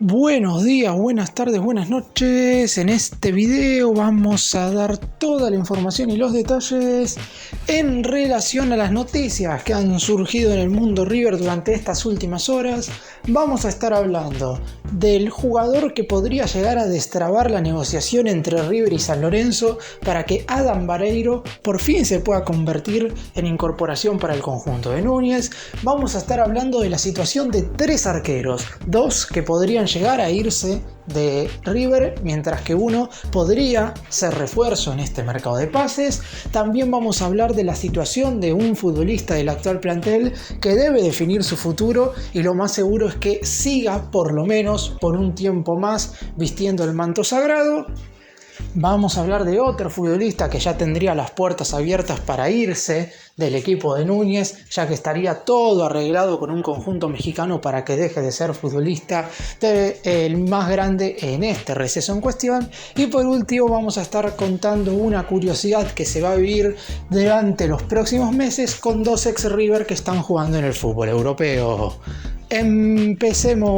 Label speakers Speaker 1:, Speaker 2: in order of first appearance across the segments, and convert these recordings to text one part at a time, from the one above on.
Speaker 1: Buenos días, buenas tardes, buenas noches. En este video vamos a dar toda la información y los detalles en relación a las noticias que han surgido en el mundo River durante estas últimas horas. Vamos a estar hablando del jugador que podría llegar a destrabar la negociación entre River y San Lorenzo para que Adam Vareiro por fin se pueda convertir en incorporación para el conjunto de Núñez. Vamos a estar hablando de la situación de 3 arqueros, 2 que podrían llegar a irse de River, mientras que uno podría ser refuerzo en este mercado de pases. También vamos a hablar de la situación de un futbolista del actual plantel que debe definir su futuro y lo más seguro es que siga por lo menos por un tiempo más vistiendo el manto sagrado. Vamos a hablar de otro futbolista que ya tendría las puertas abiertas para irse del equipo de Núñez, ya que estaría todo arreglado con un conjunto mexicano para que deje de ser futbolista el más grande en este receso en cuestión. Y por último vamos a estar contando una curiosidad que se va a vivir durante los próximos meses con 2 ex River que están jugando en el fútbol europeo. ¡Empecemos!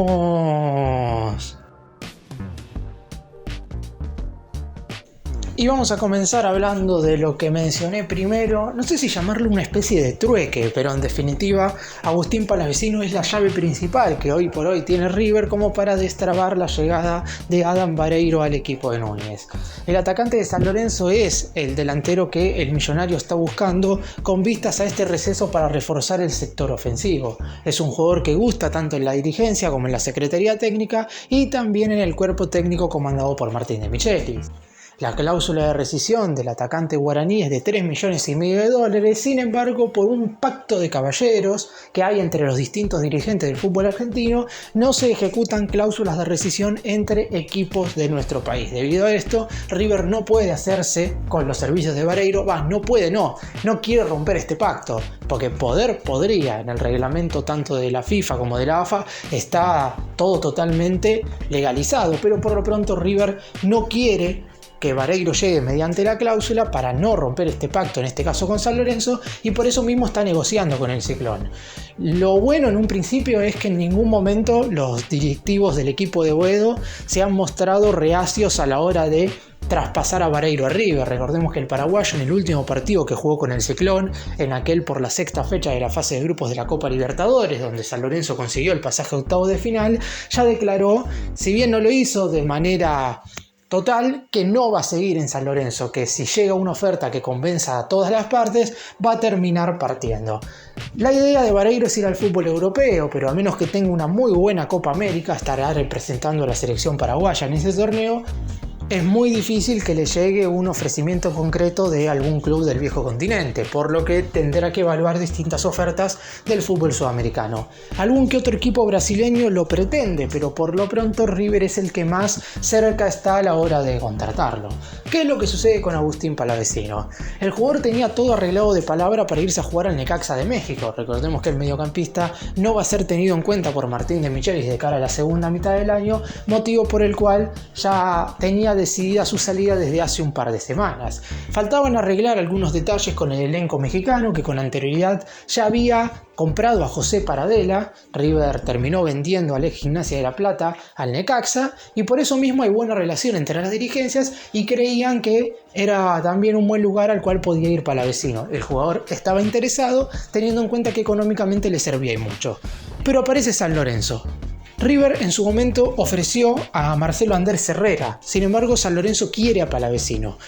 Speaker 1: Y vamos a comenzar hablando de lo que mencioné primero, no sé si llamarlo una especie de trueque, pero en definitiva Agustín Palavecino es la llave principal que hoy por hoy tiene River como para destrabar la llegada de Adam Vareiro al equipo de Núñez. El atacante de San Lorenzo es el delantero que el millonario está buscando con vistas a este receso para reforzar el sector ofensivo. Es un jugador que gusta tanto en la dirigencia como en la secretaría técnica y también en el cuerpo técnico comandado por Martín de Michelis. La cláusula de rescisión del atacante guaraní es de $3,5 millones, sin embargo, por un pacto de caballeros que hay entre los distintos dirigentes del fútbol argentino, no se ejecutan cláusulas de rescisión entre equipos de nuestro país. Debido a esto, River no puede hacerse con los servicios de Vareiro, no quiere romper este pacto, porque podría, en el reglamento tanto de la FIFA como de la AFA, está todo totalmente legalizado, pero por lo pronto River no quiere que Vareiro llegue mediante la cláusula para no romper este pacto, en este caso con San Lorenzo, y por eso mismo está negociando con el Ciclón. Lo bueno en un principio es que en ningún momento los directivos del equipo de Boedo se han mostrado reacios a la hora de traspasar a Vareiro a River. Recordemos que el paraguayo en el último partido que jugó con el Ciclón, en aquel por la sexta fecha de la fase de grupos de la Copa Libertadores, donde San Lorenzo consiguió el pasaje a octavos de final, ya declaró, si bien no lo hizo de manera total, que no va a seguir en San Lorenzo, que si llega una oferta que convenza a todas las partes, va a terminar partiendo. La idea de Vareiro es ir al fútbol europeo, pero a menos que tenga una muy buena Copa América, estará representando a la selección paraguaya en ese torneo. Es muy difícil que le llegue un ofrecimiento concreto de algún club del viejo continente, por lo que tendrá que evaluar distintas ofertas del fútbol sudamericano. Algún que otro equipo brasileño lo pretende, pero por lo pronto River es el que más cerca está a la hora de contratarlo. ¿Qué es lo que sucede con Agustín Palavecino? El jugador tenía todo arreglado de palabra para irse a jugar al Necaxa de México. Recordemos que el mediocampista no va a ser tenido en cuenta por Martín de Michelis de cara a la segunda mitad del año, motivo por el cual ya tenía decidida su salida desde hace un par de semanas. Faltaban arreglar algunos detalles con el elenco mexicano que con anterioridad ya había comprado a José Paradela. River terminó vendiendo al ex Gimnasia de La Plata al Necaxa y por eso mismo hay buena relación entre las dirigencias y creían que era también un buen lugar al cual podía ir Palavecino. El jugador estaba interesado teniendo en cuenta que económicamente le servía y mucho. Pero aparece San Lorenzo. River en su momento ofreció a Marcelo Andrés Herrera, sin embargo San Lorenzo quiere a Palavecino.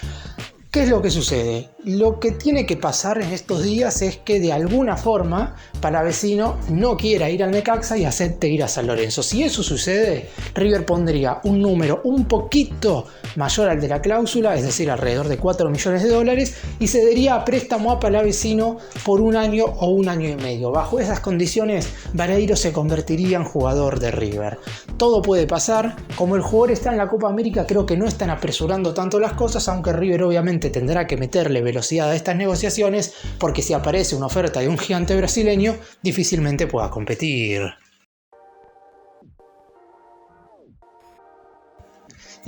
Speaker 1: ¿Qué es lo que sucede? Lo que tiene que pasar en estos días es que de alguna forma Palavecino no quiera ir al Necaxa y acepte ir a San Lorenzo. Si eso sucede, River pondría un número un poquito mayor al de la cláusula, es decir, alrededor de $4 millones, y cedería a préstamo a Palavecino por un año o un año y medio. Bajo esas condiciones, Vareiro se convertiría en jugador de River. Todo puede pasar. Como el jugador está en la Copa América, creo que no están apresurando tanto las cosas, aunque River obviamente tendrá que meterle velocidad a estas negociaciones, porque si aparece una oferta de un gigante brasileño, difícilmente pueda competir.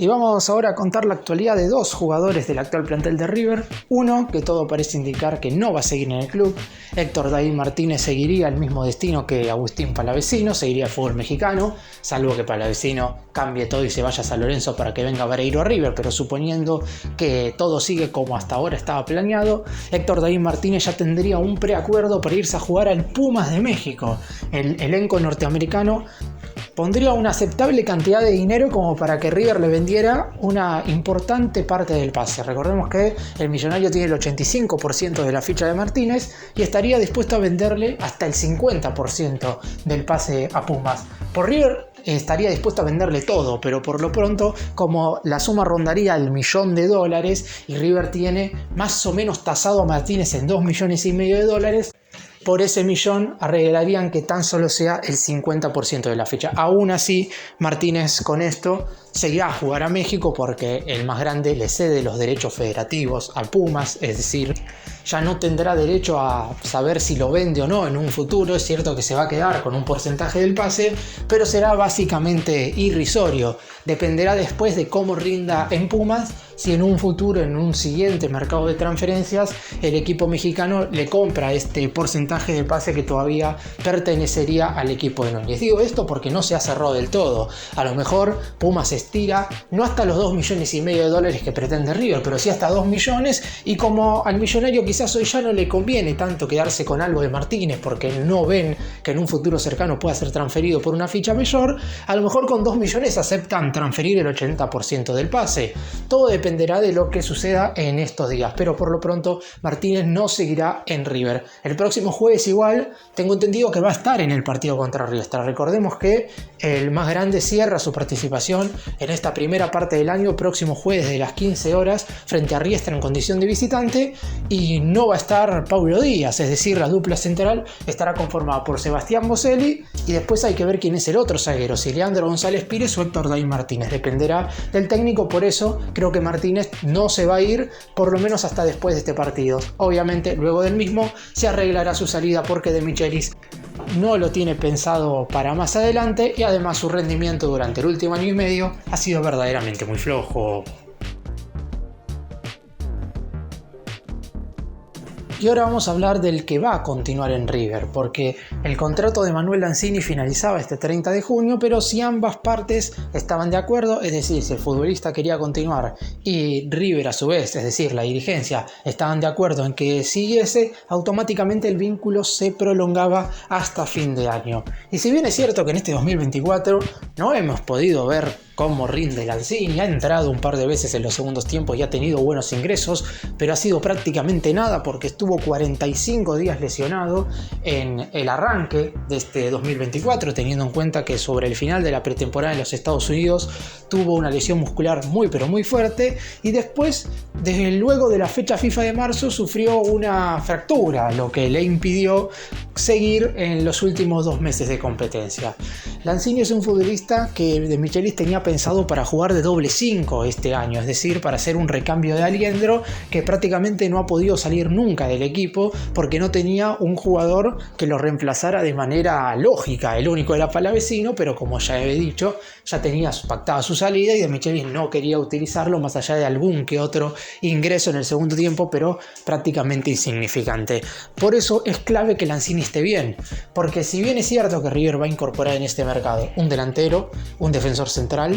Speaker 1: Y vamos ahora a contar la actualidad de dos jugadores del actual plantel de River. Uno, que todo parece indicar que no va a seguir en el club. Héctor David Martínez seguiría el mismo destino que Agustín Palavecino, seguiría el fútbol mexicano, salvo que Palavecino cambie todo y se vaya a San Lorenzo para que venga Vareiro a River, pero suponiendo que todo sigue como hasta ahora estaba planeado, Héctor David Martínez ya tendría un preacuerdo para irse a jugar al Pumas de México. El elenco norteamericano pondría una aceptable cantidad de dinero como para que River le vendiera una importante parte del pase. Recordemos que el millonario tiene el 85% de la ficha de Martínez y estaría dispuesto a venderle hasta el 50% del pase a Pumas. Por River estaría dispuesto a venderle todo, pero por lo pronto, como la suma rondaría el $1.000.000 y River tiene más o menos tasado a Martínez en $2.5 millones, por ese millón arreglarían que tan solo sea el 50% de la ficha. Aún así, Martínez con esto seguirá a jugar a México porque el más grande le cede los derechos federativos a Pumas, es decir, ya no tendrá derecho a saber si lo vende o no en un futuro. Es cierto que se va a quedar con un porcentaje del pase, pero será básicamente irrisorio. Dependerá después de cómo rinda en Pumas, si en un futuro, en un siguiente mercado de transferencias, el equipo mexicano le compra este porcentaje de pase que todavía pertenecería al equipo de Núñez. Digo esto porque no se ha cerrado del todo. A lo mejor Pumas estira no hasta los $2.5 millones que pretende River, pero sí hasta 2 millones, y como al millonario quizás hoy ya no le conviene tanto quedarse con algo de Martínez porque no ven que en un futuro cercano pueda ser transferido por una ficha mayor, a lo mejor con 2 millones aceptan transferir el 80% del pase. Todo dependerá de lo que suceda en estos días, pero por lo pronto Martínez no seguirá en River. El próximo jueves igual tengo entendido que va a estar en el partido contra Riestra. Recordemos que el más grande cierra su participación en esta primera parte del año próximo jueves de las 15 horas frente a Riestra en condición de visitante, y no va a estar Paulo Díaz, es decir, la dupla central estará conformada por Sebastián Boselli y después hay que ver quién es el otro zaguero, si Leandro González Pires o Héctor David Martínez, dependerá del técnico. Por eso creo que Martínez no se va a ir, por lo menos hasta después de este partido. Obviamente luego del mismo se arreglará su salida porque De Michelis no lo tiene pensado para más adelante, y además su rendimiento durante el último año y medio ha sido verdaderamente muy flojo. Y ahora vamos a hablar del que va a continuar en River, porque el contrato de Manuel Lanzini finalizaba este 30 de junio, pero si ambas partes estaban de acuerdo, es decir, si el futbolista quería continuar y River a su vez, es decir, la dirigencia, estaban de acuerdo en que siguiese, automáticamente el vínculo se prolongaba hasta fin de año. Y si bien es cierto que en este 2024 no hemos podido ver cómo rinde Lanzini, ha entrado un par de veces en los segundos tiempos y ha tenido buenos ingresos, pero ha sido prácticamente nada porque estuvo 45 días lesionado en el arranque de este 2024, teniendo en cuenta que sobre el final de la pretemporada en los Estados Unidos tuvo una lesión muscular muy pero muy fuerte, y después, desde luego de la fecha FIFA de marzo, sufrió una fractura, lo que le impidió seguir en los últimos 2 meses de competencia. Lanzini es un futbolista que De Michelis tenía pensado para jugar de doble 5 este año, es decir, para hacer un recambio de Aliendro, que prácticamente no ha podido salir nunca del equipo porque no tenía un jugador que lo reemplazara de manera lógica. El único era Palavecino, pero como ya he dicho, ya tenía pactada su salida y De Michelis no quería utilizarlo más allá de algún que otro ingreso en el segundo tiempo, pero prácticamente insignificante. Por eso es clave que Lanzini esté bien, porque si bien es cierto que River va a incorporar en este mercado un delantero, un defensor central,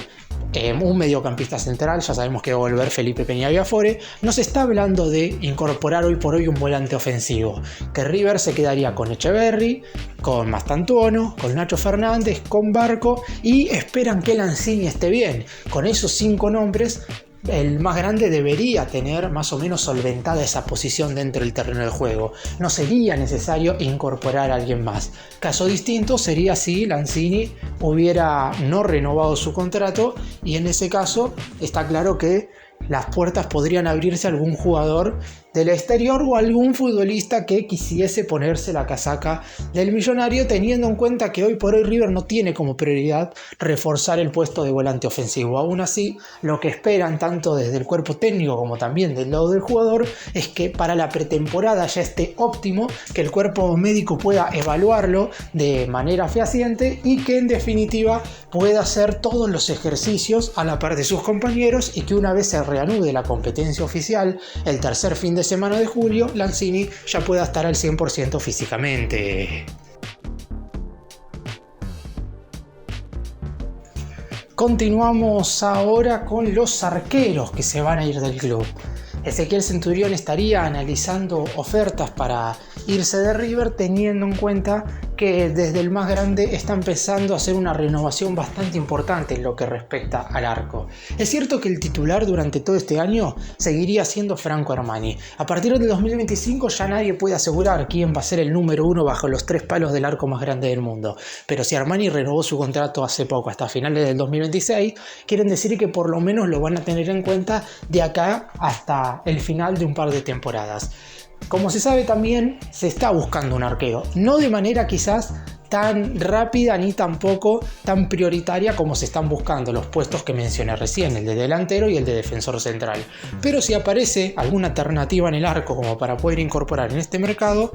Speaker 1: un mediocampista central, ya sabemos que va a volver Felipe Peña Viafore, no se está hablando de incorporar hoy por hoy un volante ofensivo, que River se quedaría con Echeverri, con Mastantuono, con Nacho Fernández, con Barco, y esperan que Lanzini esté bien. Con esos 5 nombres, el más grande debería tener más o menos solventada esa posición dentro del terreno de juego. No sería necesario incorporar a alguien más. Caso distinto sería si Lanzini hubiera no renovado su contrato, y en ese caso está claro que las puertas podrían abrirse a algún jugador del exterior o algún futbolista que quisiese ponerse la casaca del Millonario, teniendo en cuenta que hoy por hoy River no tiene como prioridad reforzar el puesto de volante ofensivo. Aún así, lo que esperan tanto desde el cuerpo técnico como también del lado del jugador es que para la pretemporada ya esté óptimo, que el cuerpo médico pueda evaluarlo de manera fehaciente y que en definitiva pueda hacer todos los ejercicios a la par de sus compañeros, y que una vez se reanude la competencia oficial el tercer fin de semana de julio, Lanzini ya pueda estar al 100% físicamente. Continuamos ahora con los arqueros que se van a ir del club. Ezequiel Centurión estaría analizando ofertas para irse de River, teniendo en cuenta que desde el más grande está empezando a hacer una renovación bastante importante en lo que respecta al arco. Es cierto que el titular durante todo este año seguiría siendo Franco Armani. A partir del 2025 ya nadie puede asegurar quién va a ser el número uno bajo los 3 palos del arco más grande del mundo. Pero si Armani renovó su contrato hace poco, hasta finales del 2026, quieren decir que por lo menos lo van a tener en cuenta de acá hasta el final de un par de temporadas. Como se sabe, también se está buscando un arquero, no de manera quizás tan rápida ni tampoco tan prioritaria como se están buscando los puestos que mencioné recién, el de delantero y el de defensor central. Pero si aparece alguna alternativa en el arco como para poder incorporar en este mercado,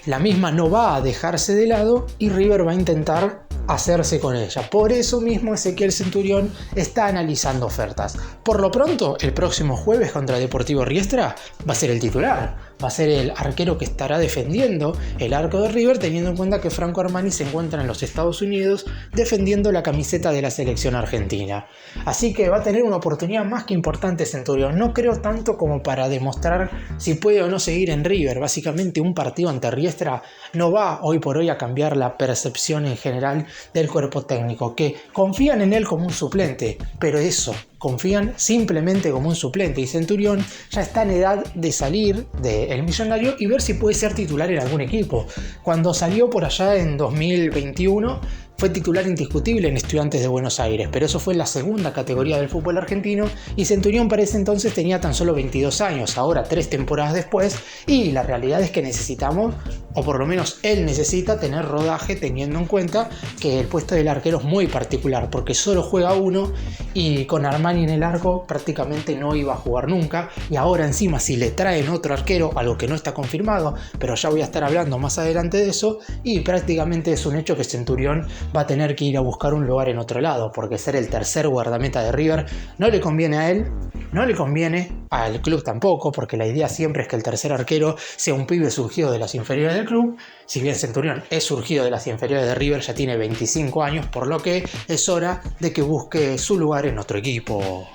Speaker 1: la misma no va a dejarse de lado y River va a intentar hacerse con ella. Por eso mismo Ezequiel Centurión está analizando ofertas. Por lo pronto, el próximo jueves contra Deportivo Riestra va a ser el titular, va a ser el arquero que estará defendiendo el arco de River, teniendo en cuenta que Franco Armani se encuentra en los Estados Unidos defendiendo la camiseta de la selección argentina. Así que va a tener una oportunidad más que importante Centurión. No creo tanto como para demostrar si puede o no seguir en River. Básicamente un partido ante Riestra no va hoy por hoy a cambiar la percepción en general del cuerpo técnico, que confían en él como un suplente, pero eso, confían simplemente como un suplente, y Centurión ya está en edad de salir del Millonario y ver si puede ser titular en algún equipo. Cuando salió por allá en 2021 fue titular indiscutible en Estudiantes de Buenos Aires, pero eso fue en la segunda categoría del fútbol argentino y Centurión para ese entonces tenía tan solo 22 años, ahora 3 temporadas después, y la realidad es que necesitamos, o por lo menos él necesita, tener rodaje, teniendo en cuenta que el puesto del arquero es muy particular porque solo juega uno y con Armani en el arco prácticamente no iba a jugar nunca, y ahora encima si le traen otro arquero, algo que no está confirmado, pero ya voy a estar hablando más adelante de eso, y prácticamente es un hecho que Centurión va a tener que ir a buscar un lugar en otro lado, porque ser el tercer guardameta de River no le conviene a él, no le conviene al club tampoco, porque la idea siempre es que el tercer arquero sea un pibe surgido de las inferiores del club. Si bien Centurión es surgido de las inferiores de River, ya tiene 25 años, por lo que es hora de que busque su lugar en otro equipo.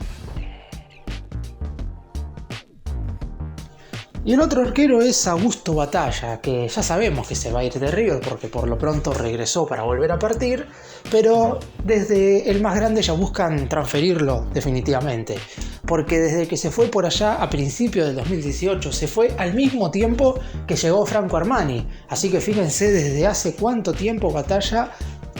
Speaker 1: Y el otro arquero es Augusto Batalla, que ya sabemos que se va a ir de River porque por lo pronto regresó para volver a partir, pero desde el más grande ya buscan transferirlo definitivamente, porque desde que se fue por allá a principios del 2018 se fue al mismo tiempo que llegó Franco Armani, así que fíjense desde hace cuánto tiempo Batalla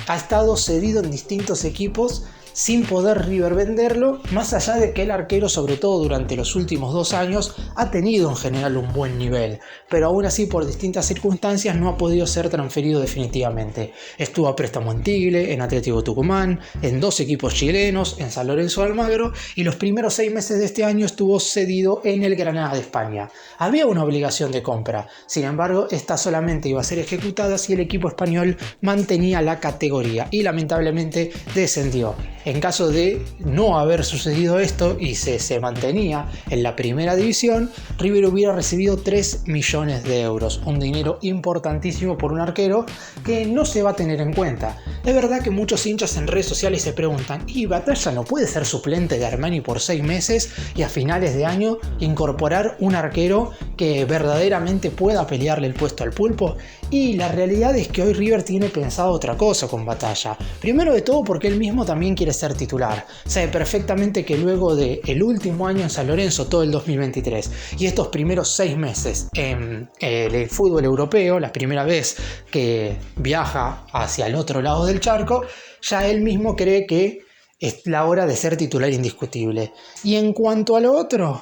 Speaker 1: ha estado cedido en distintos equipos sin poder River venderlo, más allá de que el arquero, sobre todo durante los últimos 2 años, ha tenido en general un buen nivel, pero aún así por distintas circunstancias no ha podido ser transferido definitivamente. Estuvo a préstamo en Tigre, en Atlético Tucumán, en 2 equipos chilenos, en San Lorenzo de Almagro, y los primeros 6 meses de este año estuvo cedido en el Granada de España. Había una obligación de compra, sin embargo esta solamente iba a ser ejecutada si el equipo español mantenía la categoría y lamentablemente descendió. En caso de no haber sucedido esto y se mantenía en la primera división, River hubiera recibido 3 millones de euros, un dinero importantísimo por un arquero que no se va a tener en cuenta. Es verdad que muchos hinchas en redes sociales se preguntan, ¿y Batalla no puede ser suplente de Armani por 6 meses y a finales de año incorporar un arquero que verdaderamente pueda pelearle el puesto al Pulpo? Y la realidad es que hoy River tiene pensado otra cosa con Batalla. Primero de todo porque él mismo también quiere ser titular. Sabe perfectamente que luego del último año en San Lorenzo, todo el 2023, y estos primeros 6 meses en el fútbol europeo, la primera vez que viaja hacia el otro lado del charco, ya él mismo cree que es la hora de ser titular indiscutible. Y en cuanto a lo otro,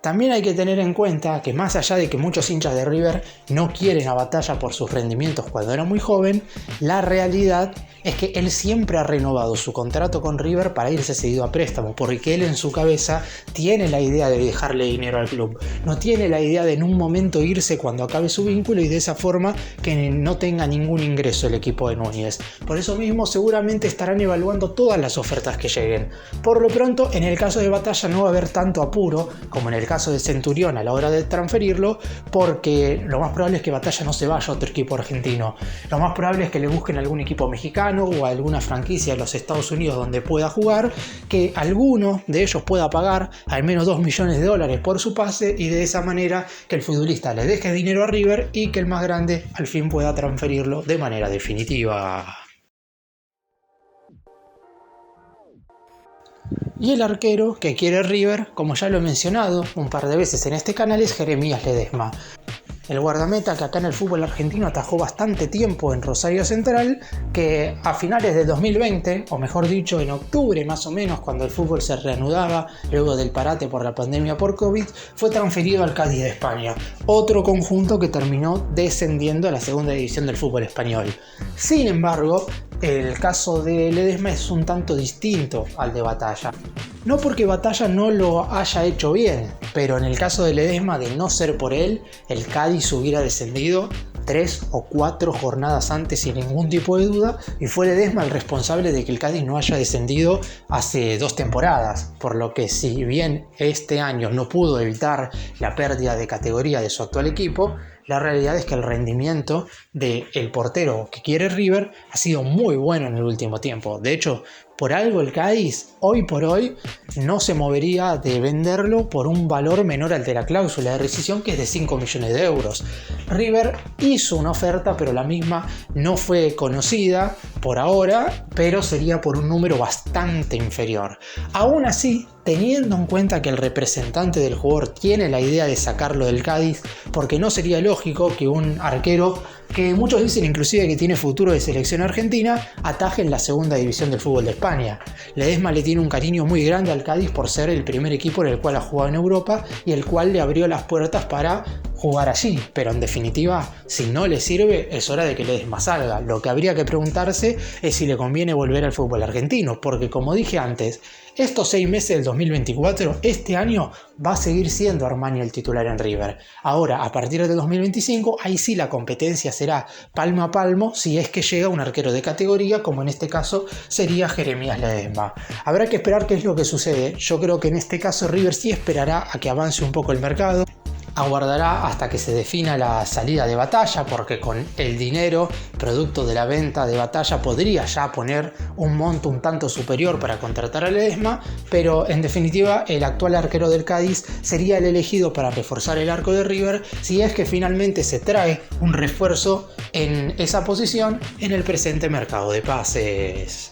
Speaker 1: También hay que tener en cuenta que más allá de que muchos hinchas de River no quieren a Batalla por sus rendimientos cuando era muy joven, la realidad es que él siempre ha renovado su contrato con River para irse cedido a préstamo, porque él en su cabeza tiene la idea de dejarle dinero al club, no tiene la idea de en un momento irse cuando acabe su vínculo y de esa forma que no tenga ningún ingreso el equipo de Núñez. Por eso mismo seguramente estarán evaluando todas las ofertas que lleguen. Por lo pronto, en el caso de Batalla no va a haber tanto apuro como en el caso de Centurión a la hora de transferirlo, porque lo más probable es que Batalla no se vaya a otro equipo argentino. Lo más probable es que le busquen algún equipo mexicano o alguna franquicia de los Estados Unidos donde pueda jugar, que alguno de ellos pueda pagar al menos $2 millones por su pase, y de esa manera que el futbolista le deje dinero a River y que el más grande al fin pueda transferirlo de manera definitiva. Y el arquero que quiere River, como ya lo he mencionado un par de veces en este canal, es Jeremías Ledesma. El guardameta que acá en el fútbol argentino atajó bastante tiempo en Rosario Central, que a finales del 2020, o mejor dicho en octubre más o menos, cuando el fútbol se reanudaba luego del parate por la pandemia por COVID, fue transferido al Cádiz de España, otro conjunto que terminó descendiendo a la segunda división del fútbol español. Sin embargo, el caso de Ledesma es un tanto distinto al de Batalla. No porque Batalla no lo haya hecho bien, pero en el caso de Ledesma, de no ser por él, el Cádiz hubiera descendido 3 o 4 jornadas antes sin ningún tipo de duda, y fue Ledesma el responsable de que el Cádiz no haya descendido hace 2 temporadas, por lo que si bien este año no pudo evitar la pérdida de categoría de su actual equipo, la realidad es que el rendimiento del portero que quiere River ha sido muy bueno en el último tiempo. De hecho, por algo el Cádiz hoy por hoy no se movería de venderlo por un valor menor al de la cláusula de rescisión, que es de 5 millones de euros. River hizo una oferta, pero la misma no fue conocida por ahora, pero sería por un número bastante inferior. Aún así, teniendo en cuenta que el representante del jugador tiene la idea de sacarlo del Cádiz, porque no sería lógico que un arquero, que muchos dicen inclusive que tiene futuro de selección argentina, ataje en la segunda división del fútbol de España. Ledesma le tiene un cariño muy grande al Cádiz por ser el primer equipo en el cual ha jugado en Europa y el cual le abrió las puertas para jugar allí, pero en definitiva, si no le sirve, es hora de que Ledesma salga. Lo que habría que preguntarse es si le conviene volver al fútbol argentino, porque como dije antes, estos 6 meses del 2024, este año va a seguir siendo Armani el titular en River. Ahora, a partir del 2025, ahí sí la competencia será palmo a palmo si es que llega un arquero de categoría, como en este caso sería Jeremías Ledesma. Habrá que esperar qué es lo que sucede. Yo creo que en este caso River sí esperará a que avance un poco el mercado. Aguardará hasta que se defina la salida de Batalla, porque con el dinero producto de la venta de Batalla podría ya poner un monto un tanto superior para contratar a Ledesma, pero en definitiva el actual arquero del Cádiz sería el elegido para reforzar el arco de River si es que finalmente se trae un refuerzo en esa posición en el presente mercado de pases.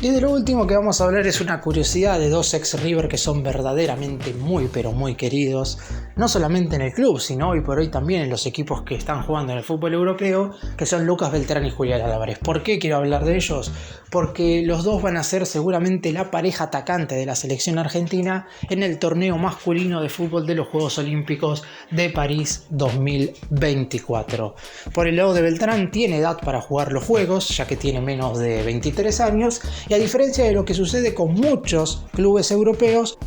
Speaker 1: Y de lo último que vamos a hablar es una curiosidad de 2 ex-River que son verdaderamente muy pero muy queridos, no solamente en el club, sino hoy por hoy también en los equipos que están jugando en el fútbol europeo, que son Lucas Beltrán y Julián Álvarez. ¿Por qué quiero hablar de ellos? Porque los dos van a ser seguramente la pareja atacante de la selección argentina en el torneo masculino de fútbol de los Juegos Olímpicos de París 2024. Por el lado de Beltrán, tiene edad para jugar los Juegos, ya que tiene menos de 23 años, y a diferencia de lo que sucede con muchos clubes europeos,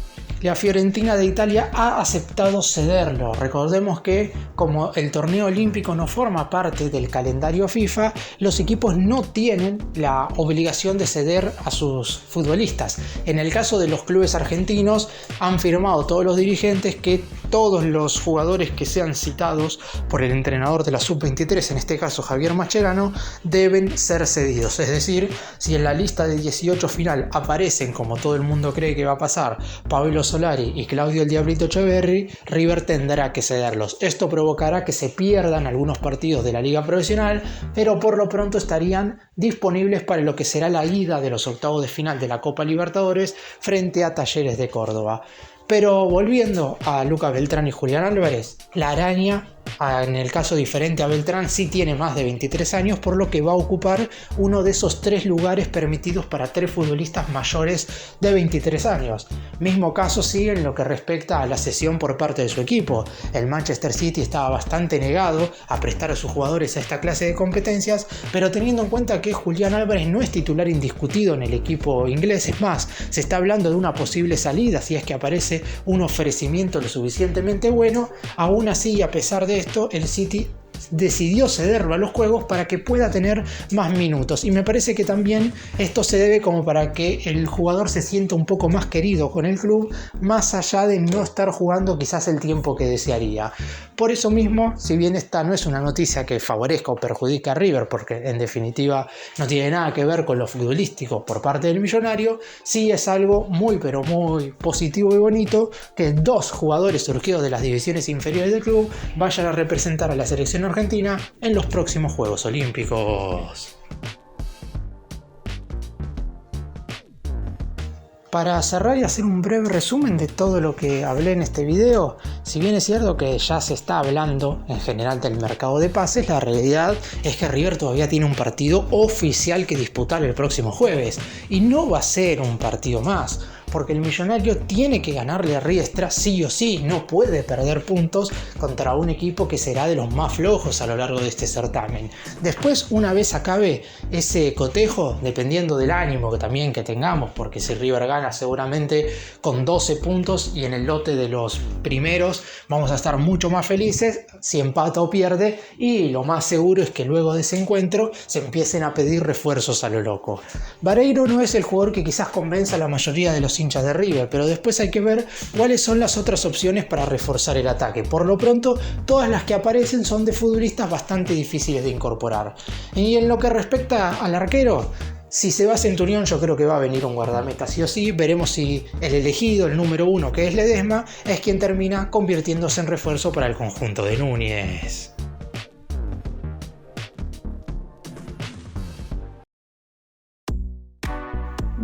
Speaker 1: la Fiorentina de Italia ha aceptado cederlo. Recordemos que como el torneo olímpico no forma parte del calendario FIFA, los equipos no tienen la obligación de ceder a sus futbolistas. En el caso de los clubes argentinos, han firmado todos los dirigentes que todos los jugadores que sean citados por el entrenador de la Sub-23, en este caso Javier Mascherano, deben ser cedidos. Es decir, si en la lista de 18 final aparecen, como todo el mundo cree que va a pasar, Pablo Solari y Claudio el Diablito Echeverri, River tendrá que cederlos. Esto provocará que se pierdan algunos partidos de la liga profesional, pero por lo pronto estarían disponibles para lo que será la ida de los octavos de final de la Copa Libertadores frente a Talleres de Córdoba. Pero volviendo a Lucas Beltrán y Julián Álvarez, la araña, en el caso diferente a Beltrán, sí tiene más de 23 años, por lo que va a ocupar uno de esos 3 lugares permitidos para 3 futbolistas mayores de 23 años. Mismo caso sí en lo que respecta a la cesión por parte de su equipo. El Manchester City estaba bastante negado a prestar a sus jugadores a esta clase de competencias, pero teniendo en cuenta que Julián Álvarez no es titular indiscutido en el equipo inglés, es más, se está hablando de una posible salida si es que aparece un ofrecimiento lo suficientemente bueno. Aún así, a pesar de esto, el City decidió cederlo a los juegos para que pueda tener más minutos, y me parece que también esto se debe como para que el jugador se sienta un poco más querido con el club, más allá de no estar jugando quizás el tiempo que desearía. Por eso mismo, si bien esta no es una noticia que favorezca o perjudique a River, porque en definitiva no tiene nada que ver con lo futbolístico por parte del millonario, sí es algo muy pero muy positivo y bonito que 2 jugadores surgidos de las divisiones inferiores del club vayan a representar a la selección argentina en los próximos Juegos Olímpicos. Para cerrar y hacer un breve resumen de todo lo que hablé en este video, si bien es cierto que ya se está hablando en general del mercado de pases, la realidad es que River todavía tiene un partido oficial que disputar el próximo jueves, y no va a ser un partido más, porque el millonario tiene que ganarle a Riestra sí o sí, no puede perder puntos contra un equipo que será de los más flojos a lo largo de este certamen. Después, una vez acabe ese cotejo, dependiendo del ánimo que tengamos, porque si River gana seguramente con 12 puntos y en el lote de los primeros vamos a estar mucho más felices, si empata o pierde, y lo más seguro es que luego de ese encuentro se empiecen a pedir refuerzos a lo loco. Vareiro no es el jugador que quizás convenza a la mayoría de los hinchas de River, pero después hay que ver cuáles son las otras opciones para reforzar el ataque. Por lo pronto, todas las que aparecen son de futbolistas bastante difíciles de incorporar. Y en lo que respecta al arquero, si se va a Centurión, yo creo que va a venir un guardameta sí o sí. Veremos si el elegido, el número 1, que es Ledesma, es quien termina convirtiéndose en refuerzo para el conjunto de Núñez.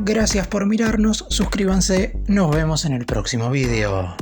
Speaker 1: Gracias por mirarnos, suscríbanse, nos vemos en el próximo video.